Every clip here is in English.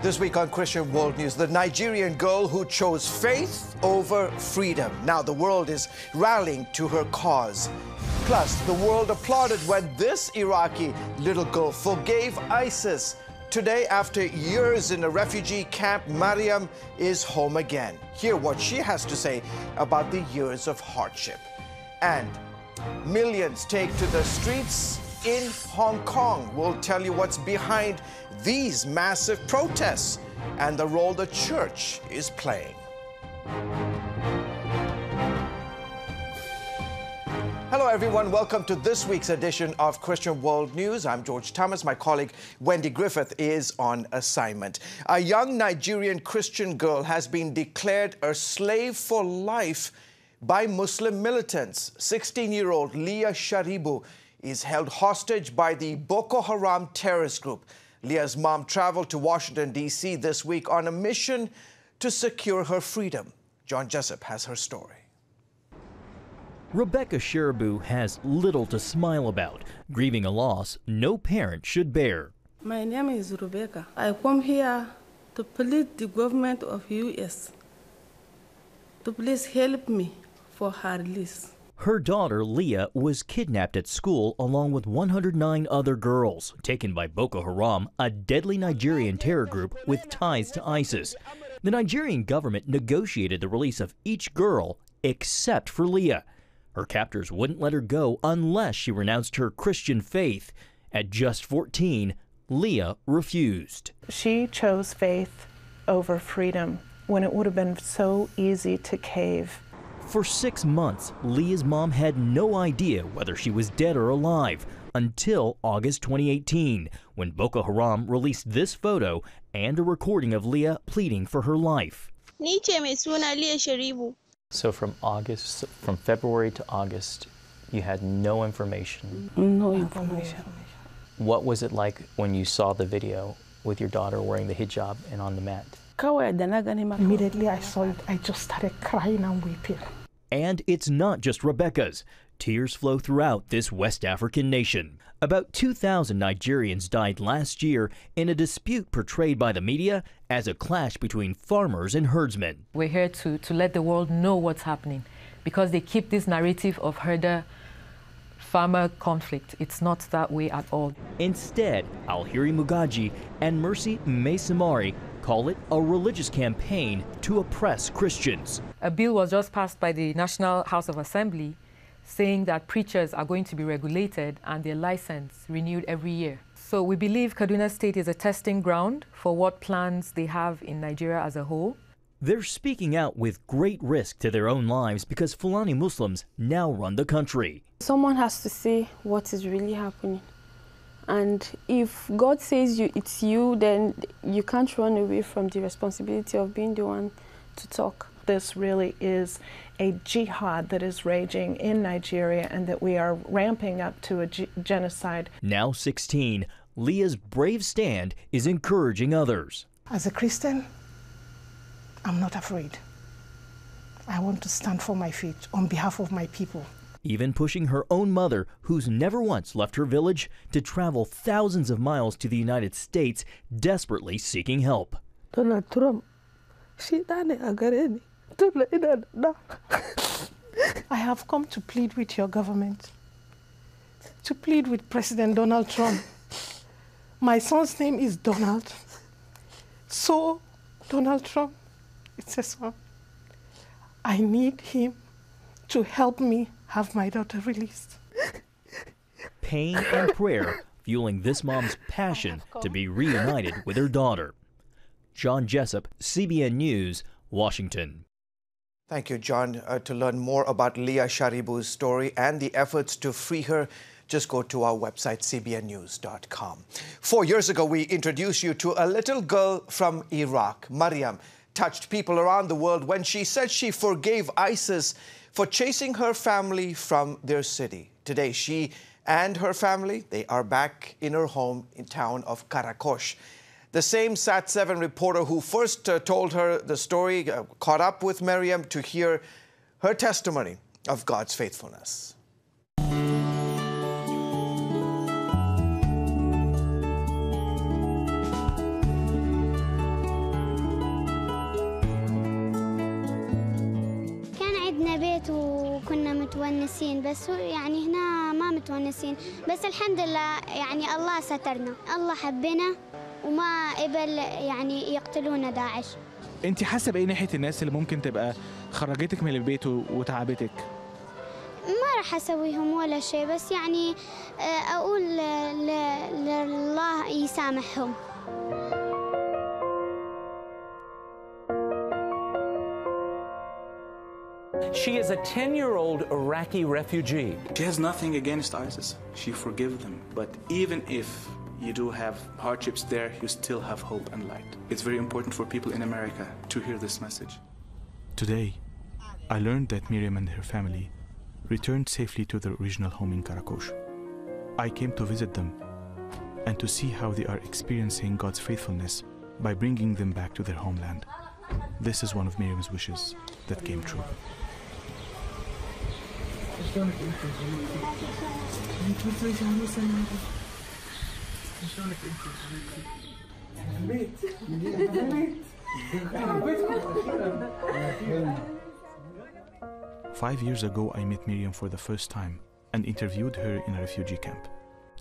This week on Christian World News, the Nigerian girl who chose faith over freedom. Now the world is rallying to her cause. Plus, the world applauded when this Iraqi little girl forgave ISIS. Today, after years in a refugee camp, Maryam is home again. Hear what she has to say about the years of hardship. And millions take to the streets in Hong Kong. We'll tell you what's behind these massive protests and the role the church is playing. Hello everyone, welcome to this week's edition of Christian World News. I'm George Thomas. My colleague Wendy Griffith is on assignment. A young Nigerian Christian girl has been declared a slave for life by Muslim militants. 16-year-old Leah Sharibu is held hostage by the Boko Haram terrorist group. Leah's mom traveled to Washington, D.C. this week on a mission to secure her freedom. John Jessup has her story. Rebecca Sharibu has little to smile about, grieving a loss no parent should bear. My name is Rebecca. I come here to plead the government of U.S. to please help me for her release. Her daughter, Leah, was kidnapped at school along with 109 other girls, taken by Boko Haram, a deadly Nigerian terror group with ties to ISIS. The Nigerian government negotiated the release of each girl except for Leah. Her captors wouldn't let her go unless she renounced her Christian faith. At just 14, Leah refused. She chose faith over freedom when it would have been so easy to cave. For 6 months, Leah's mom had no idea whether she was dead or alive until August 2018, when Boko Haram released this photo and a recording of Leah pleading for her life. So from February to August, you had no information? No information. What was it like when you saw the video with your daughter wearing the hijab and on the mat? Immediately I saw it, I just started crying and weeping. And it's not just Rebecca's. Tears flow throughout this West African nation. About 2,000 Nigerians died last year in a dispute portrayed by the media as a clash between farmers and herdsmen. We're here to let the world know what's happening, because they keep this narrative of herder-farmer conflict. It's not that way at all. Instead, Alhiri Mugaji and Mercy Maisamari call it a religious campaign to oppress Christians. A bill was just passed by the National House of Assembly saying that preachers are going to be regulated and their license renewed every year. So we believe Kaduna State is a testing ground for what plans they have in Nigeria as a whole. They're speaking out with great risk to their own lives because Fulani Muslims now run the country. Someone has to say what is really happening. And if God says it's you, then you can't run away from the responsibility of being the one to talk. This really is a jihad that is raging in Nigeria and that we are ramping up to a genocide. Now 16, Leah's brave stand is encouraging others. As a Christian, I'm not afraid. I want to stand for my faith on behalf of my people. Even pushing her own mother, who's never once left her village, to travel thousands of miles to the United States, desperately seeking help. Donald Trump, I have come to plead with your government, to plead with President Donald Trump. My son's name is Donald. So, Donald Trump, it's a son. I need him to help me have my daughter released. Pain and prayer fueling this mom's passion to be reunited with her daughter. John Jessup, CBN News, Washington. Thank you, John. To learn more about Leah Sharibu's story and the efforts to free her, just go to our website, cbnnews.com. 4 years ago, we introduced you to a little girl from Iraq. Maryam touched people around the world when she said she forgave ISIS for chasing her family from their city. Today, she and her family, they are back in her home in town of Karakosh. The same Sat7 reporter who first told her the story caught up with Maryam to hear her testimony of God's faithfulness. متونسين، بس هو يعني هنا ما متونسين، بس الحمد لله يعني الله سترنا، الله حبنا وما قبل يعني يقتلونا داعش. انت حاسه بايه ناحيه الناس اللي ممكن تبقى خرجتك من البيت وتعبتك؟ ما راح اسويهم ولا شيء، بس يعني اقول لله يسامحهم. She is a 10-year-old Iraqi refugee. She has nothing against ISIS. She forgives them. But even if you do have hardships there, you still have hope and light. It's very important for people in America to hear this message. Today, I learned that Maryam and her family returned safely to their original home in Karakosh. I came to visit them and to see how they are experiencing God's faithfulness by bringing them back to their homeland. This is one of Maryam's wishes that came true. Five years ago, I met Maryam for the first time and interviewed her in a refugee camp.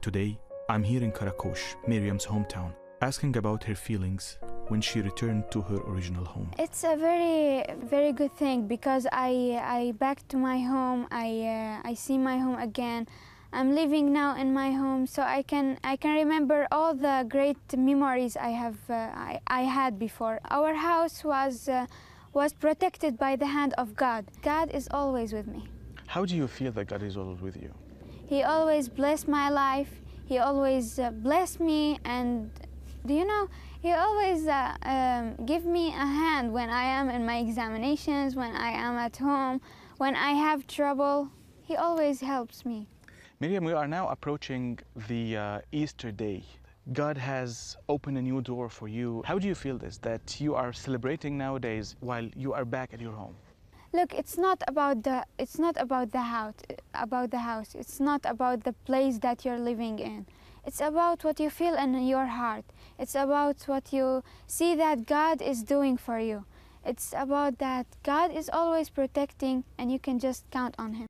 Today, I'm here in Karakosh, Maryam's hometown, asking about her feelings when she returned to her original home. It's a very, very good thing because I back to my home. I see my home again. I'm living now in my home, so I can remember all the great memories I had before. Our house was protected by the hand of God. God is always with me. How do you feel that God is always with you? He always blessed my life. He always blessed me, and do you know, He always give me a hand when I am in my examinations, when I am at home, when I have trouble. He always helps me. Maryam, we are now approaching the Easter day. God has opened a new door for you. How do you feel this, that you are celebrating nowadays while you are back at your home? Look, it's not about the house. It's not about the place that you're living in. It's about what you feel in your heart. It's about what you see that God is doing for you. It's about that God is always protecting, and you can just count on Him.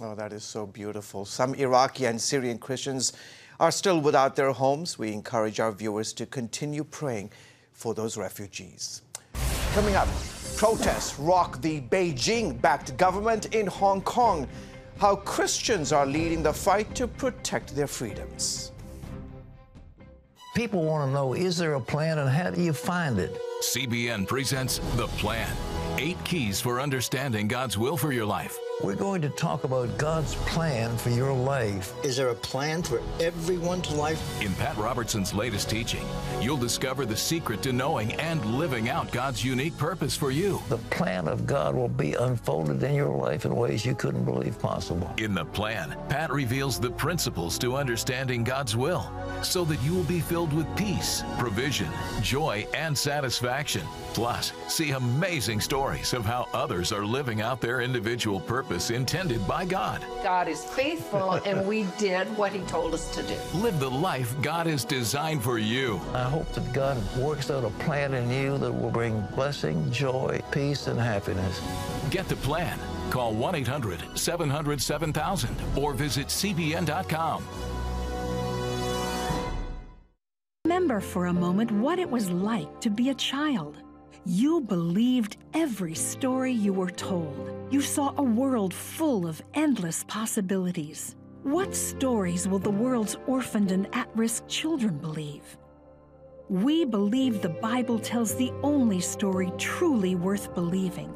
Oh, that is so beautiful. Some Iraqi and Syrian Christians are still without their homes. We encourage our viewers to continue praying for those refugees. Coming up, protests rock the Beijing-backed government in Hong Kong. How Christians are leading the fight to protect their freedoms. People want to know, is there a plan and how do you find it? CBN presents The Plan. 8 keys for understanding God's will for your life. We're going to talk about God's plan for your life. Is there a plan for everyone's life? In Pat Robertson's latest teaching, you'll discover the secret to knowing and living out God's unique purpose for you. The plan of God will be unfolded in your life in ways you couldn't believe possible. In The Plan, Pat reveals the principles to understanding God's will so that you will be filled with peace, provision, joy, and satisfaction. Plus, see amazing stories of how others are living out their individual purpose intended by God. God is faithful, and we did what He told us to do. Live the life God has designed for you. I hope that God works out a plan in you that will bring blessing, joy, peace, and happiness. Get the plan. Call 1-800-700-7000 or visit cbn.com. Remember for a moment what it was like to be a child. You believed every story you were told. You saw a world full of endless possibilities. What stories will the world's orphaned and at-risk children believe? We believe the Bible tells the only story truly worth believing.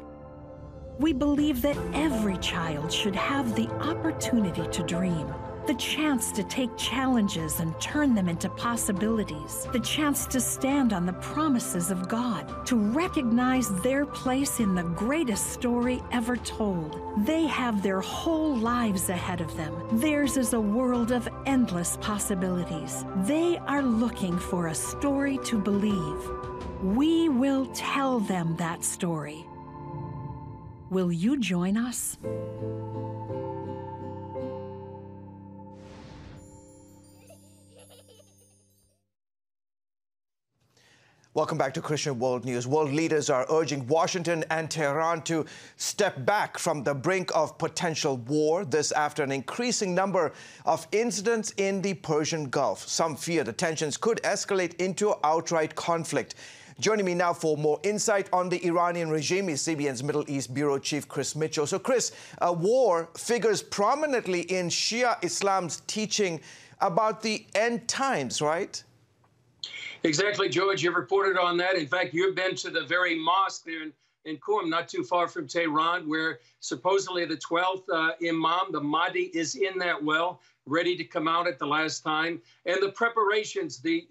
We believe that every child should have the opportunity to dream, the chance to take challenges and turn them into possibilities, the chance to stand on the promises of God, to recognize their place in the greatest story ever told. They have their whole lives ahead of them. Theirs is a world of endless possibilities. They are looking for a story to believe. We will tell them that story. Will you join us? Welcome back to Christian World News. World leaders are urging Washington and Tehran to step back from the brink of potential war. This after an increasing number of incidents in the Persian Gulf. Some fear the tensions could escalate into outright conflict. Joining me now for more insight on the Iranian regime is CBN's Middle East Bureau Chief Chris Mitchell. So Chris, war figures prominently in Shia Islam's teaching about the end times, right? Exactly, George. You've reported on that. In fact, you've been to the very mosque there in Qom, not too far from Tehran, where supposedly the 12th Imam, the Mahdi, is in that well, ready to come out at the last time. And the preparations, the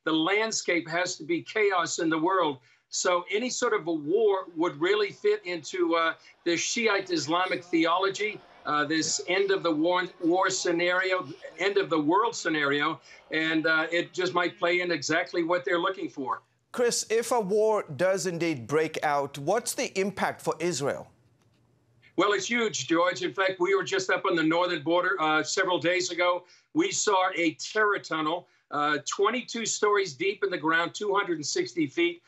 landscape has to be chaos in the world. So any sort of a war would really fit into the Shiite Islamic theology, this end of the war scenario, end of the world scenario, and it just might play in exactly what they're looking for. Chris, if a war does indeed break out, what's the impact for Israel? Well, it's huge, George. In fact, we were just up on the northern border several days ago. We saw a terror tunnel, 22 stories deep in the ground, 260 feet.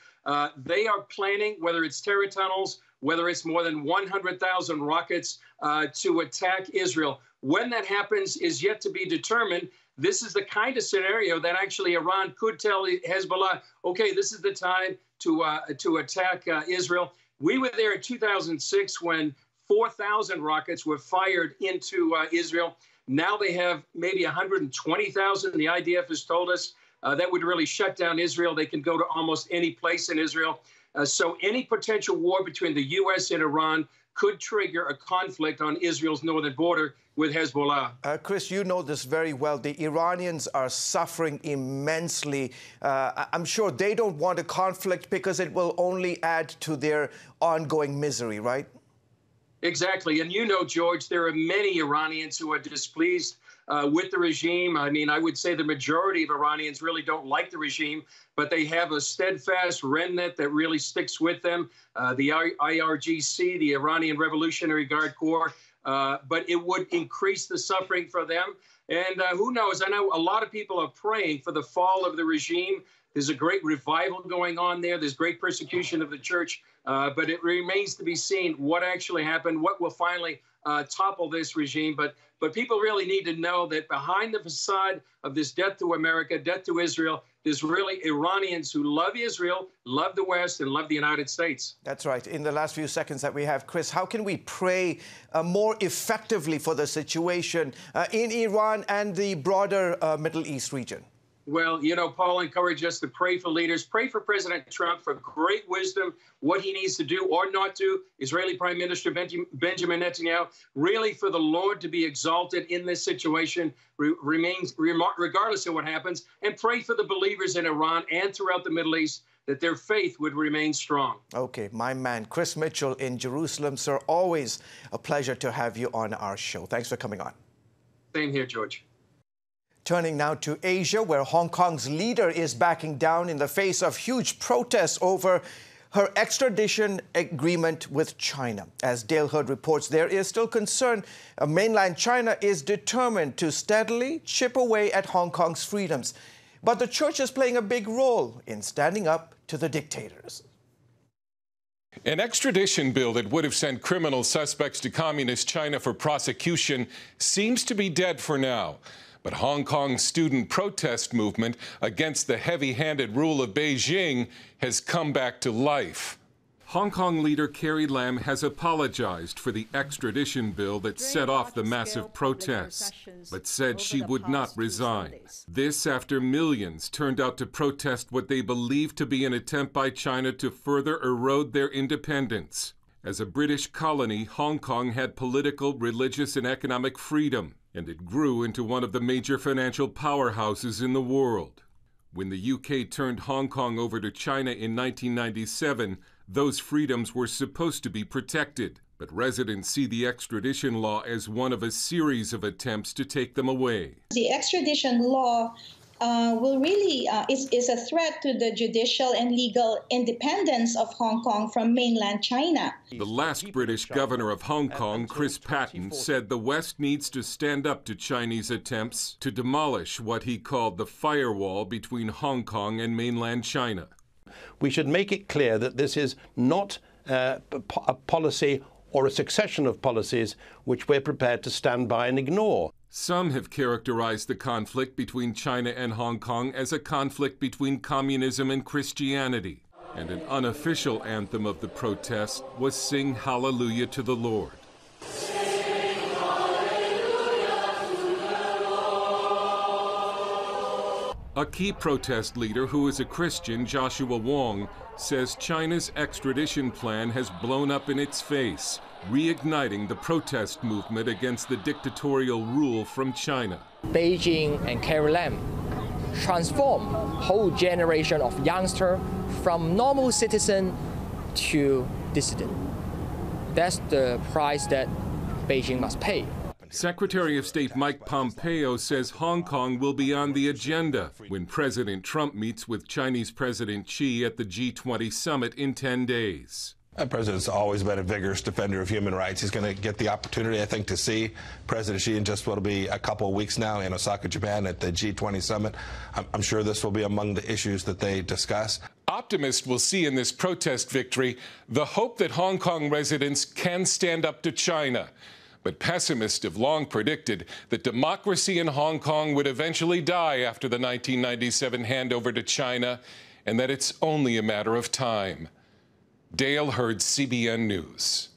They are planning, whether it's terror tunnels, whether it's more than 100,000 rockets to attack Israel. When that happens is yet to be determined. This is the kind of scenario that actually Iran could tell Hezbollah, okay, this is the time to attack Israel. We were there in 2006 when 4,000 rockets were fired into Israel. Now they have maybe 120,000. The IDF has told us that would really shut down Israel. They can go to almost any place in Israel. So any potential war between the U.S. and Iran could trigger a conflict on Israel's northern border with Hezbollah. Chris, you know this very well. The Iranians are suffering immensely. I'm sure they don't want a conflict because it will only add to their ongoing misery, right? Exactly. And you know, George, there are many Iranians who are displeased with the regime. I mean, I would say the majority of Iranians really don't like the regime, but they have a steadfast remnant that really sticks with them, the IRGC, the Iranian Revolutionary Guard Corps. But it would increase the suffering for them. And who knows? I know a lot of people are praying for the fall of the regime. There's a great revival going on there. There's great persecution of the church. But it remains to be seen what actually happened, what will finally topple this regime. But people really need to know that behind the facade of this death to America, death to Israel, there's really Iranians who love Israel, love the West, and love the United States. That's right. In the last few seconds that we have, Chris, how can we pray more effectively for the situation in Iran and the broader Middle East region? Well, you know, Paul encouraged us to pray for leaders, pray for President Trump for great wisdom, what he needs to do or not do. Israeli Prime Minister Benjamin Netanyahu, really for the Lord to be exalted in this situation, regardless of what happens, and pray for the believers in Iran and throughout the Middle East that their faith would remain strong. Okay, my man, Chris Mitchell in Jerusalem. Sir, always a pleasure to have you on our show. Thanks for coming on. Same here, George. Turning now to Asia, where Hong Kong's leader is backing down in the face of huge protests over her extradition agreement with China. As Dale Hurd reports, there is still concern mainland China is determined to steadily chip away at Hong Kong's freedoms. But the church is playing a big role in standing up to the dictators. An extradition bill that would have sent criminal suspects to communist China for prosecution seems to be dead for now. But Hong Kong's student protest movement against the heavy-handed rule of Beijing has come back to life. Hong Kong leader Carrie Lam has apologized for the extradition bill that set off the massive protests, but said she would not resign. This after millions turned out to protest what they believe to be an attempt by China to further erode their independence. As a British colony, Hong Kong had political, religious, and economic freedom, and it grew into one of the major financial powerhouses in the world. When the UK turned Hong Kong over to China in 1997, those freedoms were supposed to be protected, but residents see the extradition law as one of a series of attempts to take them away. The extradition law is a threat to the judicial and legal independence of Hong Kong from mainland China. The last British governor of Hong Kong, Chris Patten, said the West needs to stand up to Chinese attempts to demolish what he called the firewall between Hong Kong and mainland China. we should make it clear that this is not a policy or a succession of policies which we're prepared to stand by and ignore. Some have characterized the conflict between China and Hong Kong as a conflict between communism and Christianity. And an unofficial anthem of the protest was Sing Hallelujah to the Lord. A key protest leader who is a Christian, Joshua Wong, says China's extradition plan has blown up in its face, reigniting the protest movement against the dictatorial rule from China. Beijing and Carrie Lam transform whole generation of youngsters from normal citizen to dissident. That's the price that Beijing must pay. Secretary of State Mike Pompeo says Hong Kong will be on the agenda when President Trump meets with Chinese President Xi at the G20 summit in 10 days. The president's always been a vigorous defender of human rights. He's going to get the opportunity, I think, to see President Xi in just what'll be a couple of weeks now in Osaka, Japan at the G20 summit. I'm sure this will be among the issues that they discuss. Optimists will see in this protest victory the hope that Hong Kong residents can stand up to China. But pessimists have long predicted that democracy in Hong Kong would eventually die after the 1997 handover to China, and that it's only a matter of time. Dale Hurd, CBN News.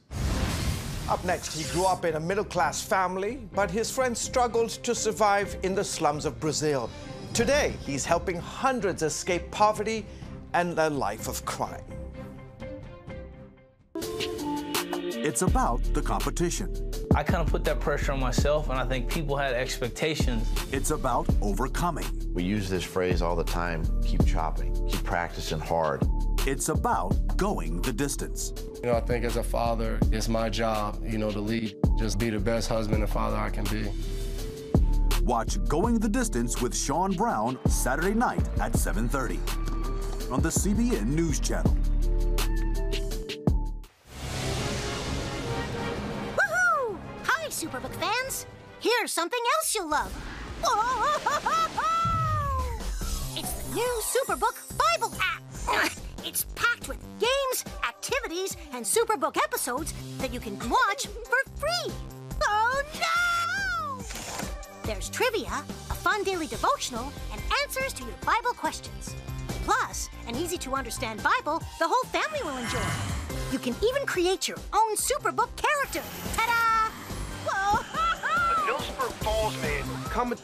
Up next, he grew up in a middle-class family, but his friends struggled to survive in the slums of Brazil. Today, he's helping hundreds escape poverty and a life of crime. It's about the competition. I kind of put that pressure on myself, and I think people had expectations. It's about overcoming. We use this phrase all the time, keep chopping, keep practicing hard. It's about going the distance. I think as a father, it's my job, to lead, just be the best husband and father I can be. Watch Going the Distance with Sean Brown Saturday night at 7:30 on the CBN News Channel. Woohoo! Hi, Superbook fans. Here's something else you'll love. Whoa! It's the new Superbook Bible app. It's packed with games, activities, and Superbook episodes that you can watch for free. Oh, no! There's trivia, a fun daily devotional, and answers to your Bible questions. Plus, an easy-to-understand Bible the whole family will enjoy. You can even create your own Superbook character. Ta-da! Whoa! The Millsburg Falls man coming.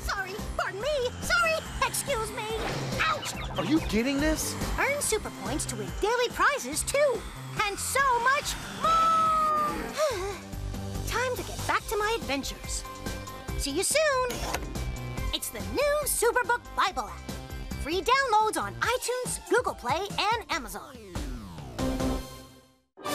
Sorry, pardon me. Sorry, excuse me. Ouch! Are you getting this? Earn super points to win daily prizes, too. And so much more! Time to get back to my adventures. See you soon. It's the new Superbook Bible app. Free downloads on iTunes, Google Play, and Amazon.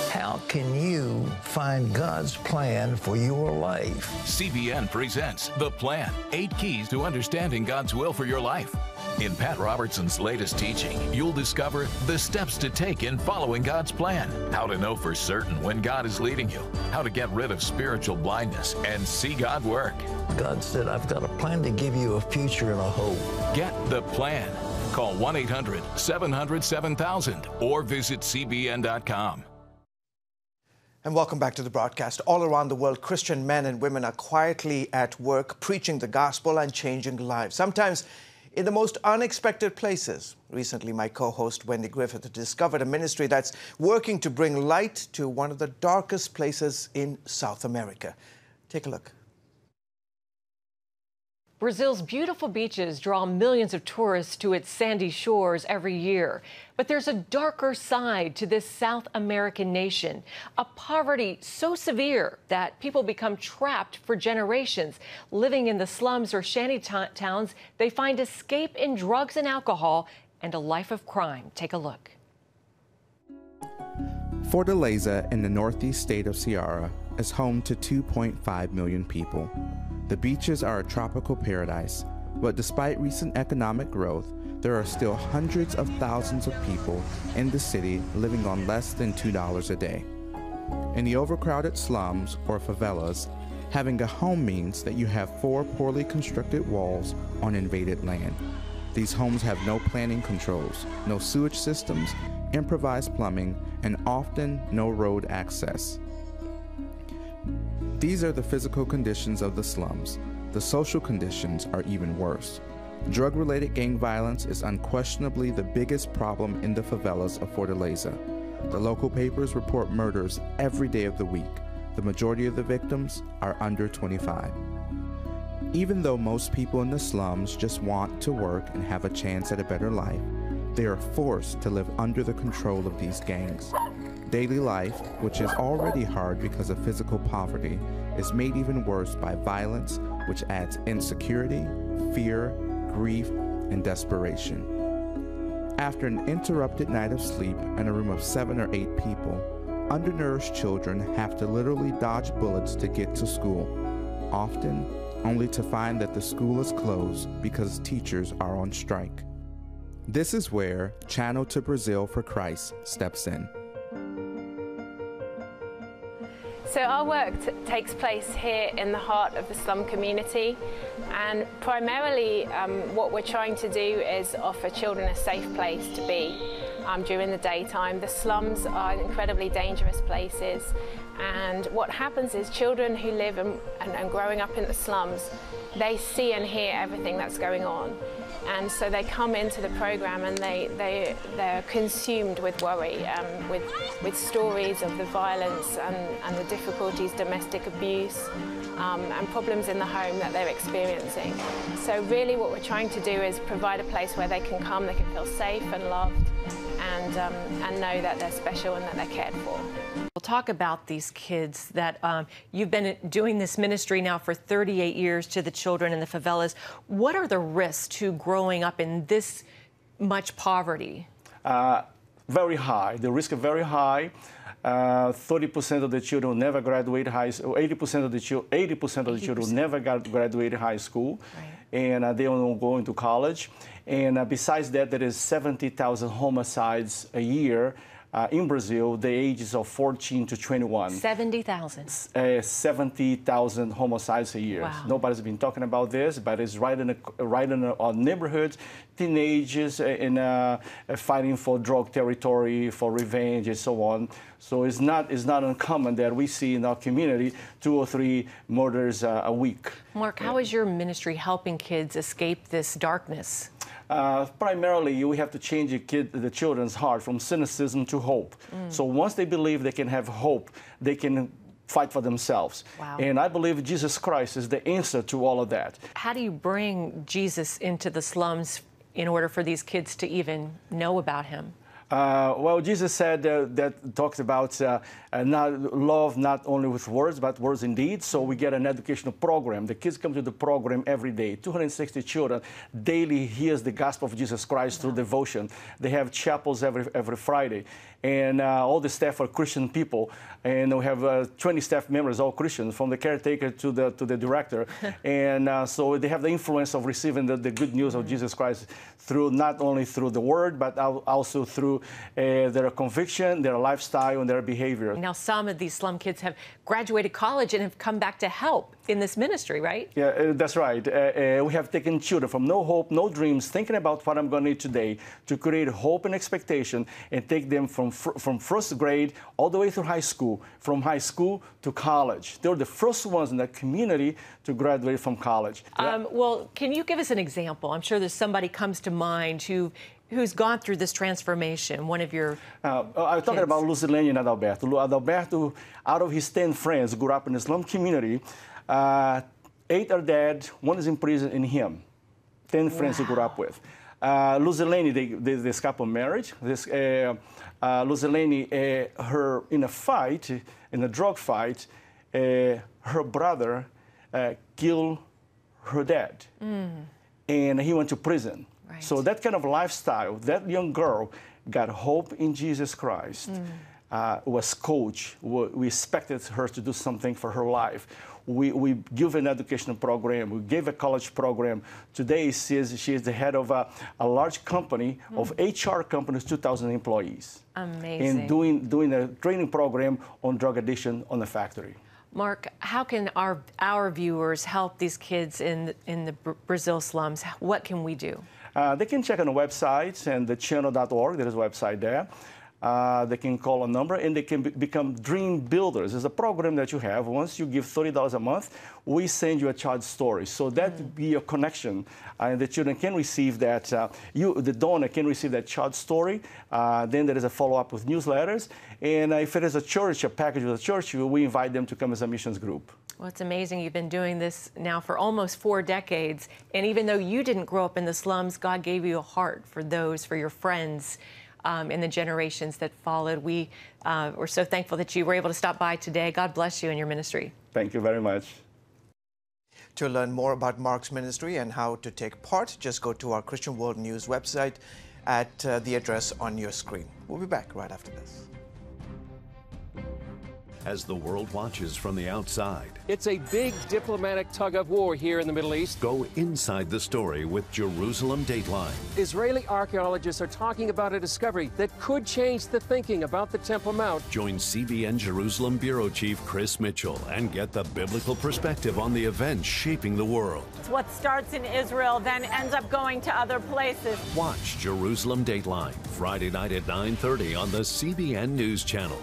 How can you find God's plan for your life? CBN presents The Plan, 8 Keys to Understanding God's Will for Your Life. In Pat Robertson's latest teaching, you'll discover the steps to take in following God's plan, how to know for certain when God is leading you, how to get rid of spiritual blindness and see God work. God said, I've got a plan to give you a future and a hope. Get The Plan. Call 1-800-700-7000 or visit CBN.com. And welcome back to the broadcast. All around the world, Christian men and women are quietly at work, preaching the gospel and changing lives, sometimes in the most unexpected places. Recently, my co-host Wendy Griffith discovered a ministry that's working to bring light to one of the darkest places in South America. Take a look. Brazil's beautiful beaches draw millions of tourists to its sandy shores every year. But there's a darker side to this South American nation, a poverty so severe that people become trapped for generations. Living in the slums or shanty towns, they find escape in drugs and alcohol and a life of crime. Take a look. Fortaleza in the northeast state of Ceará is home to 2.5 million people. The beaches are a tropical paradise, but despite recent economic growth, there are still hundreds of thousands of people in the city living on less than $2 a day. In the overcrowded slums or favelas, having a home means that you have 4 poorly constructed walls on invaded land. These homes have no planning controls, no sewage systems, improvised plumbing, and often no road access. These are the physical conditions of the slums. The social conditions are even worse. Drug-related gang violence is unquestionably the biggest problem in the favelas of Fortaleza. The local papers report murders every day of the week. The majority of the victims are under 25. Even though most people in the slums just want to work and have a chance at a better life, they are forced to live under the control of these gangs. Daily life, which is already hard because of physical poverty, is made even worse by violence, which adds insecurity, fear, grief, and desperation. After an interrupted night of sleep in a room of 7 or 8 people, undernourished children have to literally dodge bullets to get to school, often only to find that the school is closed because teachers are on strike. This is where Channel to Brazil for Christ steps in. So our work takes place here in the heart of the slum community, and primarily what we're trying to do is offer children a safe place to be during the daytime. The slums are incredibly dangerous places, and what happens is children who live and growing up in the slums, they see and hear everything that's going on. And so they come into the program and they're consumed with worry, with stories of the violence and the difficulties, domestic abuse, and problems in the home that they're experiencing. So really what we're trying to do is provide a place where they can come, they can feel safe and loved, and know that they're special and that they're cared for. We'll talk about these kids that you've been doing this ministry now for 38 years to the children in the favelas. What are the risks to growing up in this much poverty? Very high. The risks are very high. 30% of the children never graduate high school. 80% of the children never graduate high school, right. And they don't go into college. And besides that, there is 70,000 homicides a year. In Brazil, the ages of 14 to 21. 70,000? 70,000 homicides a year. Wow. Nobody's been talking about this, but it's right in our neighborhoods, teenagers fighting for drug territory, for revenge, and so on. So it's not uncommon that we see in our community 2 or 3 murders a week. Mark, how is your ministry helping kids escape this darkness? Primarily, we have to change the children's heart from cynicism to hope. So once they believe they can have hope, they can fight for themselves. Wow. And I believe Jesus Christ is the answer to all of that. How do you bring Jesus into the slums in order for these kids to even know about him? Well, Jesus said that talks about love not only with words, but words and deeds. So we get an educational program. The kids come to the program every day. 260 children daily hears the gospel of Jesus Christ through devotion. They have chapels every Friday. And all the staff are Christian people. And we have 20 staff members, all Christians, from the caretaker to the director. And so they have the influence of receiving the good news of Jesus Christ through not only through the word, but also through their conviction, their lifestyle, and their behavior. Now, some of these slum kids have graduated college and have come back to help in this ministry, right? Yeah, that's right. We have taken children from no hope, no dreams, thinking about what I'm going to need today, to create hope and expectation, and take them from first grade all the way through high school, from high school to college. They're the first ones in the community to graduate from college. Well, can you give us an example? I'm sure there's somebody comes to mind who's gone through this transformation, one of your I'm talking about Lucilene and Adalberto. Adalberto, out of his 10 friends, grew up in the slum community. 8 are dead, 1 is in prison, and him. 10 friends he grew up with. Lucilene, they escaped from marriage. Lucilene, her in a fight, in a drug fight, her brother killed her dad, and he went to prison. Right. So that kind of lifestyle, that young girl got hope in Jesus Christ, was coached. We expected her to do something for her life. We give an educational program. We gave a college program. Today, she is the head of a large company, of HR companies, 2,000 employees. Amazing. And doing a training program on drug addiction on the factory. Mark, how can our viewers help these kids in the Brazil slums? What can we do? They can check on the website and the channel.org. There is a website there. They can call a number and they can become dream builders. It's a program that you have. Once you give $30 a month, we send you a child story. So that would be a connection. And the children can receive that, the donor can receive that child story. Then there is a follow-up with newsletters. And if it is a church, a package with a church, we invite them to come as a missions group. Well, it's amazing. You've been doing this now for almost 4 decades. And even though you didn't grow up in the slums, God gave you a heart for those, for your friends. In the generations that followed. We're so thankful that you were able to stop by today. God bless you and your ministry. Thank you very much. To learn more about Mark's ministry and how to take part, just go to our Christian World News website at the address on your screen. We'll be back right after this. As the world watches from the outside, it's a big diplomatic tug-of-war here in the Middle East. Go inside the story with Jerusalem Dateline. Israeli archaeologists are talking about a discovery that could change the thinking about the Temple Mount. Join CBN Jerusalem Bureau Chief Chris Mitchell and get the biblical perspective on the events shaping the world. It's what starts in Israel then ends up going to other places. Watch Jerusalem Dateline Friday night at 9:30 on the CBN News Channel.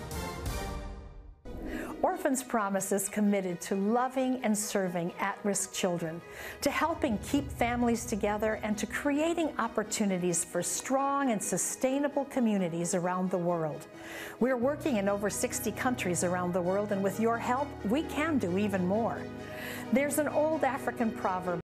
Orphans Promise is committed to loving and serving at-risk children, to helping keep families together, and to creating opportunities for strong and sustainable communities around the world. We're working in over 60 countries around the world, and with your help, we can do even more. There's an old African proverb